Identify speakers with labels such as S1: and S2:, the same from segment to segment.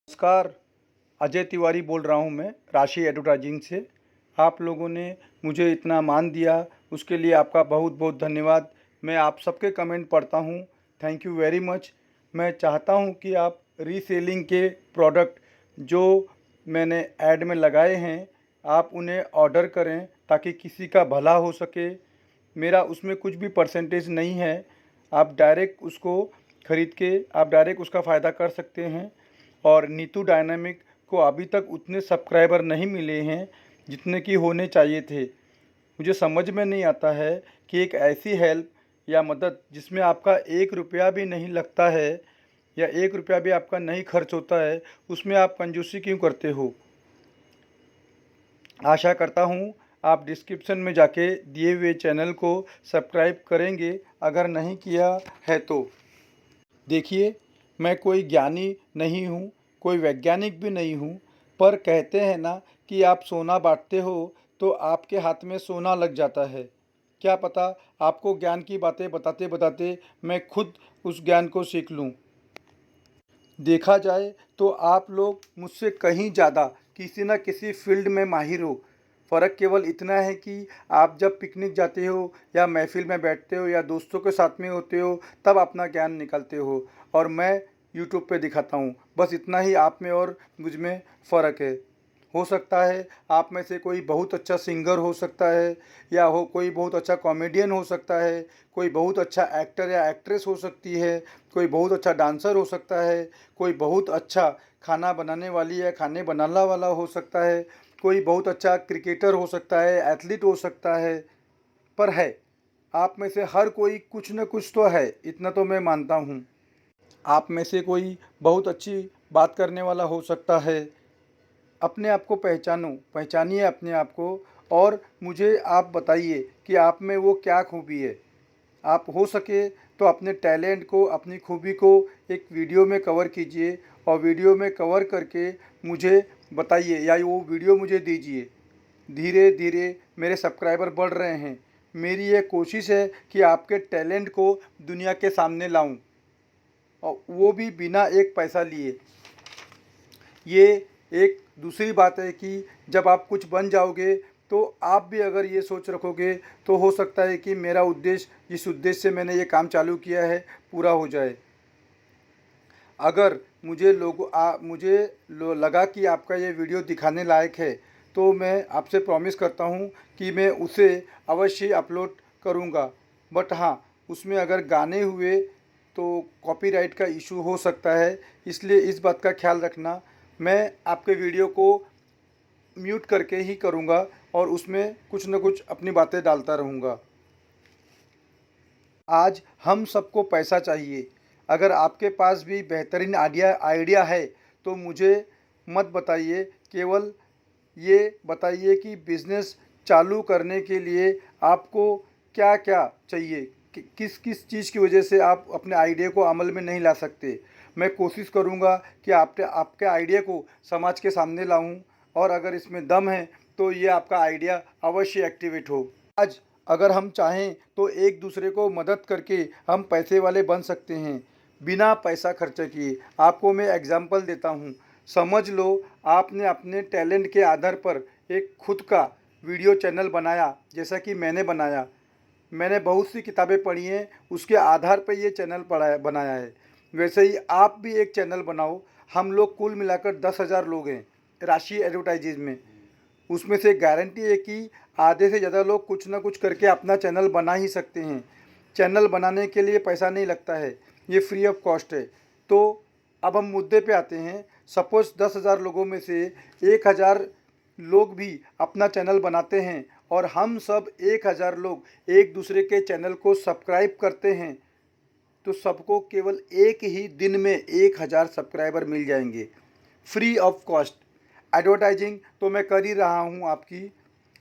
S1: नमस्कार। अजय तिवारी बोल रहा हूँ मैं राशि एडवर्टाइजिंग से। आप लोगों ने मुझे इतना मान दिया, उसके लिए आपका बहुत बहुत धन्यवाद। मैं आप सबके कमेंट पढ़ता हूँ। Thank you very much. मैं चाहता हूँ कि आप रीसेलिंग के प्रोडक्ट जो मैंने ऐड में लगाए हैं आप उन्हें ऑर्डर करें ताकि किसी का भला हो सके। मेरा उसमें कुछ भी परसेंटेज नहीं है। आप डायरेक्ट उसको ख़रीद के आप डायरेक्ट उसका फ़ायदा कर सकते हैं। और नीतू डायनामिक को अभी तक उतने सब्सक्राइबर नहीं मिले हैं जितने कि होने चाहिए थे। मुझे समझ में नहीं आता है कि एक ऐसी हेल्प या मदद जिसमें आपका 1 रुपया भी नहीं लगता है या 1 रुपया भी आपका नहीं खर्च होता है, उसमें आप कंजूसी क्यों करते हो। आशा करता हूँ आप डिस्क्रिप्शन में जाके दिए हुए चैनल को सब्सक्राइब करेंगे अगर नहीं किया है तो। देखिए, मैं कोई ज्ञानी नहीं हूँ, कोई वैज्ञानिक भी नहीं हूँ, पर कहते हैं ना कि आप सोना बांटते हो तो आपके हाथ में सोना लग जाता है। क्या पता आपको ज्ञान की बातें बताते बताते मैं खुद उस ज्ञान को सीख लूँ। देखा जाए तो आप लोग मुझसे कहीं ज़्यादा किसी न किसी फील्ड में माहिर हो। फ़र्क केवल इतना है कि आप जब पिकनिक जाते हो या महफ़िल में बैठते हो या दोस्तों के साथ में होते हो तब अपना ज्ञान निकालते हो और मैं यूट्यूब पे दिखाता हूँ। बस इतना ही आप में और मुझ में फ़र्क है। हो सकता है आप में से कोई बहुत अच्छा सिंगर हो सकता है या हो कोई बहुत अच्छा कॉमेडियन हो सकता है, कोई बहुत अच्छा एक्टर या एक्ट्रेस हो सकती है, कोई बहुत अच्छा डांसर हो सकता है, कोई बहुत अच्छा खाना बनाने वाली या खाने बनाने वाला हो सकता है, कोई बहुत अच्छा क्रिकेटर हो सकता है, एथलीट हो सकता है। पर है, आप में से हर कोई कुछ न कुछ तो है, इतना तो मैं मानता हूँ। आप में से कोई बहुत अच्छी बात करने वाला हो सकता है। अपने आप को पहचानो, पहचानिए अपने आप को और मुझे आप बताइए कि आप में वो क्या खूबी है। आप हो सके तो अपने टैलेंट को, अपनी खूबी को एक वीडियो में कवर कीजिए और वीडियो में कवर करके मुझे बताइए या वो वीडियो मुझे दीजिए। धीरे धीरे मेरे सब्सक्राइबर बढ़ रहे हैं। मेरी ये कोशिश है कि आपके टैलेंट को दुनिया के सामने लाऊं और वो भी बिना एक पैसा लिए। ये एक दूसरी बात है कि जब आप कुछ बन जाओगे तो आप भी अगर ये सोच रखोगे तो हो सकता है कि मेरा उद्देश्य, जिस उद्देश्य से मैंने ये काम चालू किया है, पूरा हो जाए। अगर मुझे लगा कि आपका ये वीडियो दिखाने लायक है तो मैं आपसे प्रॉमिस करता हूँ कि मैं उसे अवश्य अपलोड करूँगा। बट हाँ, उसमें अगर गाने हुए तो कॉपीराइट का इशू हो सकता है, इसलिए इस बात का ख्याल रखना। मैं आपके वीडियो को म्यूट करके ही करूँगा और उसमें कुछ न कुछ अपनी बातें डालता रहूँगा। आज हम सबको पैसा चाहिए। अगर आपके पास भी बेहतरीन आइडिया है तो मुझे मत बताइए, केवल ये बताइए कि बिज़नेस चालू करने के लिए आपको क्या क्या चाहिए, किस किस चीज़ की वजह से आप अपने आइडिया को अमल में नहीं ला सकते। मैं कोशिश करूँगा कि आपके आइडिया को समाज के सामने लाऊं और अगर इसमें दम है तो ये आपका आइडिया अवश्य एक्टिवेट हो। आज अगर हम चाहें तो एक दूसरे को मदद करके हम पैसे वाले बन सकते हैं बिना पैसा खर्च किए। आपको मैं एग्जांपल देता हूँ। समझ लो आपने अपने टैलेंट के आधार पर एक खुद का वीडियो चैनल बनाया, जैसा कि मैंने बनाया। मैंने बहुत सी किताबें पढ़ी हैं, उसके आधार पर ये चैनल बनाया है। वैसे ही आप भी एक चैनल बनाओ। हम लोग कुल मिलाकर 10,000 लोग हैं राशि एडवर्टाइजिंग में। उसमें से गारंटी है कि आधे से ज़्यादा लोग कुछ ना कुछ करके अपना चैनल बना ही सकते हैं। चैनल बनाने के लिए पैसा नहीं लगता है, ये फ्री ऑफ कॉस्ट है। तो अब हम मुद्दे पे आते हैं। सपोज़ 10,000 लोगों में से 1,000 लोग भी अपना चैनल बनाते हैं और हम सब 1,000 लोग एक दूसरे के चैनल को सब्सक्राइब करते हैं तो सबको केवल एक ही दिन में 1,000 सब्सक्राइबर मिल जाएंगे, फ्री ऑफ कॉस्ट। एडवर्टाइजिंग तो मैं कर ही रहा हूँ आपकी।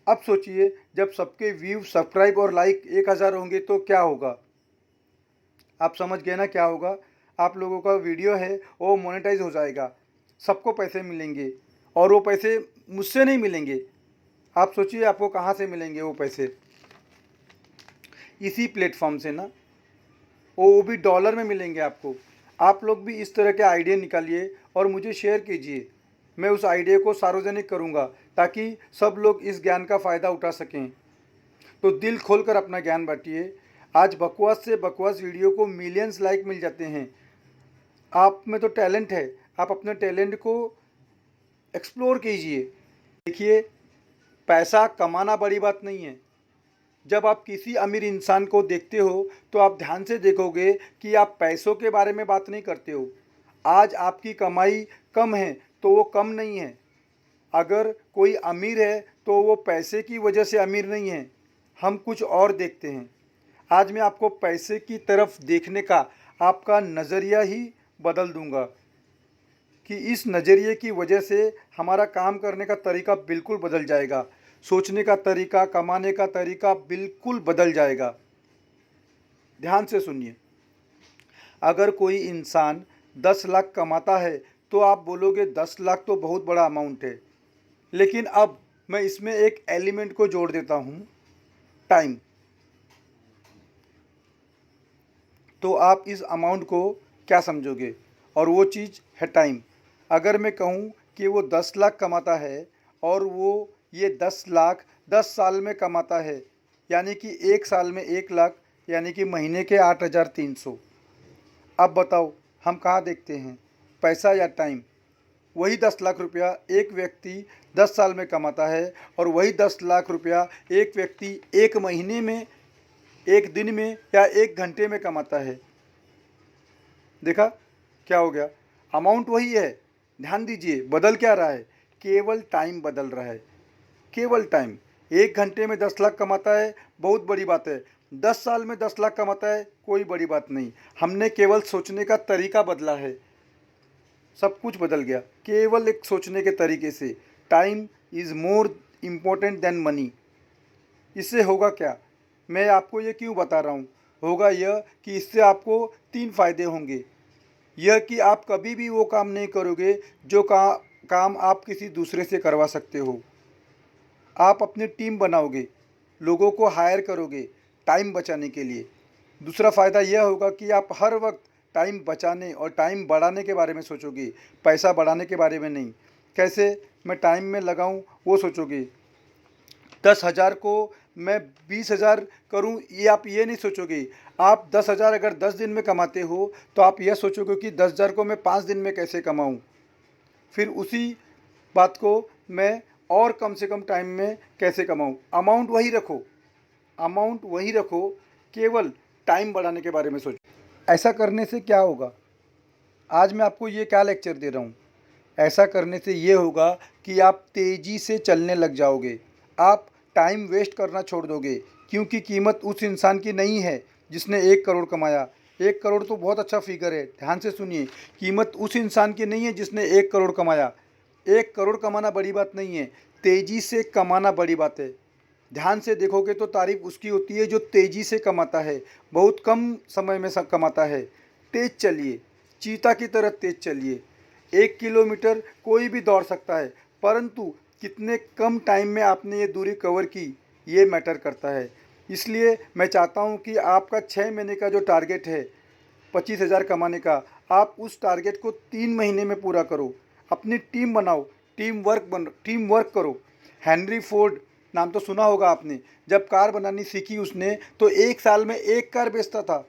S1: अब सोचिए जब सबके व्यू, सब्सक्राइब और लाइक 1,000 होंगे तो क्या होगा। आप समझ गए ना क्या होगा। आप लोगों का वीडियो है वो मोनेटाइज हो जाएगा, सबको पैसे मिलेंगे और वो पैसे मुझसे नहीं मिलेंगे। आप सोचिए आपको कहाँ से मिलेंगे वो पैसे। इसी प्लेटफॉर्म से ना, वो भी डॉलर में मिलेंगे आपको। आप लोग भी इस तरह के आइडिया निकालिए और मुझे शेयर कीजिए। मैं उस आइडिया को सार्वजनिक करूँगा ताकि सब लोग इस ज्ञान का फ़ायदा उठा सकें। तो दिल खोलकर अपना ज्ञान बांटिए। आज बकवास से बकवास वीडियो को मिलियंस लाइक मिल जाते हैं। आप में तो टैलेंट है, आप अपने टैलेंट को एक्सप्लोर कीजिए। देखिए, पैसा कमाना बड़ी बात नहीं है। जब आप किसी अमीर इंसान को देखते हो तो आप ध्यान से देखोगे कि आप पैसों के बारे में बात नहीं करते हो। आज आपकी कमाई कम है तो वो कम नहीं है। अगर कोई अमीर है तो वो पैसे की वजह से अमीर नहीं है। हम कुछ और देखते हैं। आज मैं आपको पैसे की तरफ देखने का आपका नज़रिया ही बदल दूंगा कि इस नज़रिए की वजह से हमारा काम करने का तरीका बिल्कुल बदल जाएगा। सोचने का तरीका, कमाने का तरीका बिल्कुल बदल जाएगा। ध्यान से सुनिए। अगर कोई इंसान 10 लाख कमाता है तो आप बोलोगे 10 लाख तो बहुत बड़ा अमाउंट है। लेकिन अब मैं इसमें एक एलिमेंट को जोड़ देता हूँ, टाइम। तो आप इस अमाउंट को क्या समझोगे? और वो चीज़ है टाइम। अगर मैं कहूँ कि वो 10 लाख कमाता है और वो ये 10 लाख 10 साल में कमाता है, यानी कि एक साल में 1 लाख, यानी कि महीने के 8,300। अब बताओ हम कहाँ देखते हैं, पैसा या टाइम? वही 10 लाख रुपया एक व्यक्ति 10 साल में कमाता है और वही 10 लाख रुपया एक व्यक्ति एक महीने में, एक दिन में या एक घंटे में कमाता है। देखा क्या हो गया? अमाउंट वही है। ध्यान दीजिए, बदल क्या रहा है? केवल टाइम बदल रहा है। केवल टाइम। एक घंटे में 10 लाख कमाता है, बहुत बड़ी बात है। 10 साल में 10 लाख कमाता है, कोई बड़ी बात नहीं। हमने केवल सोचने का तरीका बदला है, सब कुछ बदल गया केवल एक सोचने के तरीके से। Time is more important then money. इससे होगा क्या? मैं आपको ये क्यों बता रहा हूँ? होगा यह कि इससे आपको 3 फायदे होंगे। यह कि आप कभी भी वो काम नहीं करोगे जो काम आप किसी दूसरे से करवा सकते हो। आप अपनी टीम बनाओगे, लोगों को हायर करोगे टाइम बचाने के लिए। दूसरा फ़ायदा यह होगा कि आप हर वक्त टाइम बचाने और टाइम बढ़ाने के बारे में सोचोगे, पैसा बढ़ाने के बारे में नहीं। कैसे मैं टाइम में लगाऊं वो सोचोगे। 10,000 को मैं 20,000 करूं, ये आप ये नहीं सोचोगे। आप 10,000 अगर 10 दिन में कमाते हो तो आप यह सोचोगे कि 10,000 को मैं 5 दिन में कैसे कमाऊं। फिर उसी बात को मैं और कम से कम टाइम में कैसे कमाऊं। अमाउंट वही रखो, अमाउंट वही रखो, केवल टाइम बढ़ाने के बारे में सोचो। ऐसा करने से क्या होगा? आज मैं आपको ये क्या लेक्चर दे रहा हूँ। ऐसा करने से ये होगा कि आप तेज़ी से चलने लग जाओगे। आप टाइम वेस्ट करना छोड़ दोगे, क्योंकि कीमत उस इंसान की नहीं है जिसने 1 करोड़ कमाया। 1 करोड़ तो बहुत अच्छा फिगर है, ध्यान से सुनिए। कीमत उस इंसान की नहीं है जिसने 1 करोड़ कमाया। 1 करोड़ कमाना बड़ी बात नहीं है, तेज़ी से कमाना बड़ी बात है। ध्यान से देखोगे तो तारीफ उसकी होती है जो तेज़ी से कमाता है, बहुत कम समय में कमाता है। तेज़ चलिए, चीता की तरह तेज़ चलिए। 1 किलोमीटर कोई भी दौड़ सकता है, परंतु कितने कम टाइम में आपने ये दूरी कवर की, ये मैटर करता है। इसलिए मैं चाहता हूँ कि आपका 6 महीने का जो टारगेट है 25,000 कमाने का, आप उस टारगेट को 3 महीने में पूरा करो। अपनी टीम बनाओ, टीम वर्क करो। हेनरी फोर्ड नाम तो सुना होगा आपने। जब कार बनानी सीखी उसने तो 1 साल में 1 कार बेचता था।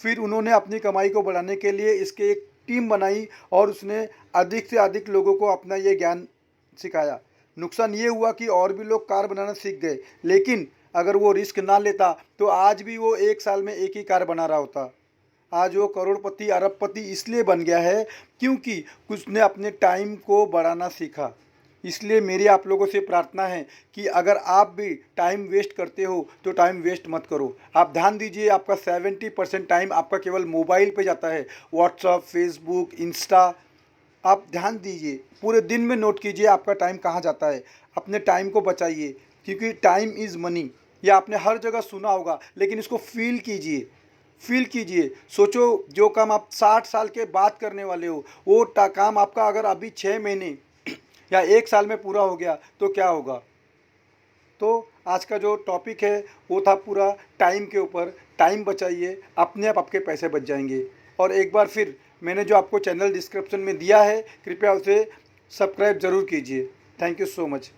S1: फिर उन्होंने अपनी कमाई को बढ़ाने के लिए इसके एक टीम बनाई और उसने अधिक से अधिक लोगों को अपना ये ज्ञान सिखाया। नुकसान ये हुआ कि और भी लोग कार बनाना सीख गए, लेकिन अगर वो रिस्क ना लेता तो आज भी वो 1 साल में 1 ही कार बना रहा होता। आज वो करोड़पति अरबपति इसलिए बन गया है क्योंकि उसने अपने टाइम को बढ़ाना सीखा। इसलिए मेरी आप लोगों से प्रार्थना है कि अगर आप भी टाइम वेस्ट करते हो तो टाइम वेस्ट मत करो। आप ध्यान दीजिए, आपका 70% टाइम आपका केवल मोबाइल पे जाता है, व्हाट्सअप, फेसबुक, इंस्टा। आप ध्यान दीजिए, पूरे दिन में नोट कीजिए आपका टाइम कहाँ जाता है। अपने टाइम को बचाइए, क्योंकि टाइम इज़ मनी। ये आपने हर जगह सुना होगा, लेकिन इसको फील कीजिए, फील कीजिए। सोचो, जो काम आप 60 साल के बाद करने वाले हो, वो काम आपका अगर अभी 6 महीने या 1 साल में पूरा हो गया तो क्या होगा। तो आज का जो टॉपिक है वो था पूरा टाइम के ऊपर। टाइम बचाइए, अपने आप आपके पैसे बच जाएंगे। और एक बार फिर मैंने जो आपको चैनल डिस्क्रिप्शन में दिया है, कृपया उसे सब्सक्राइब ज़रूर कीजिए। Thank you so much.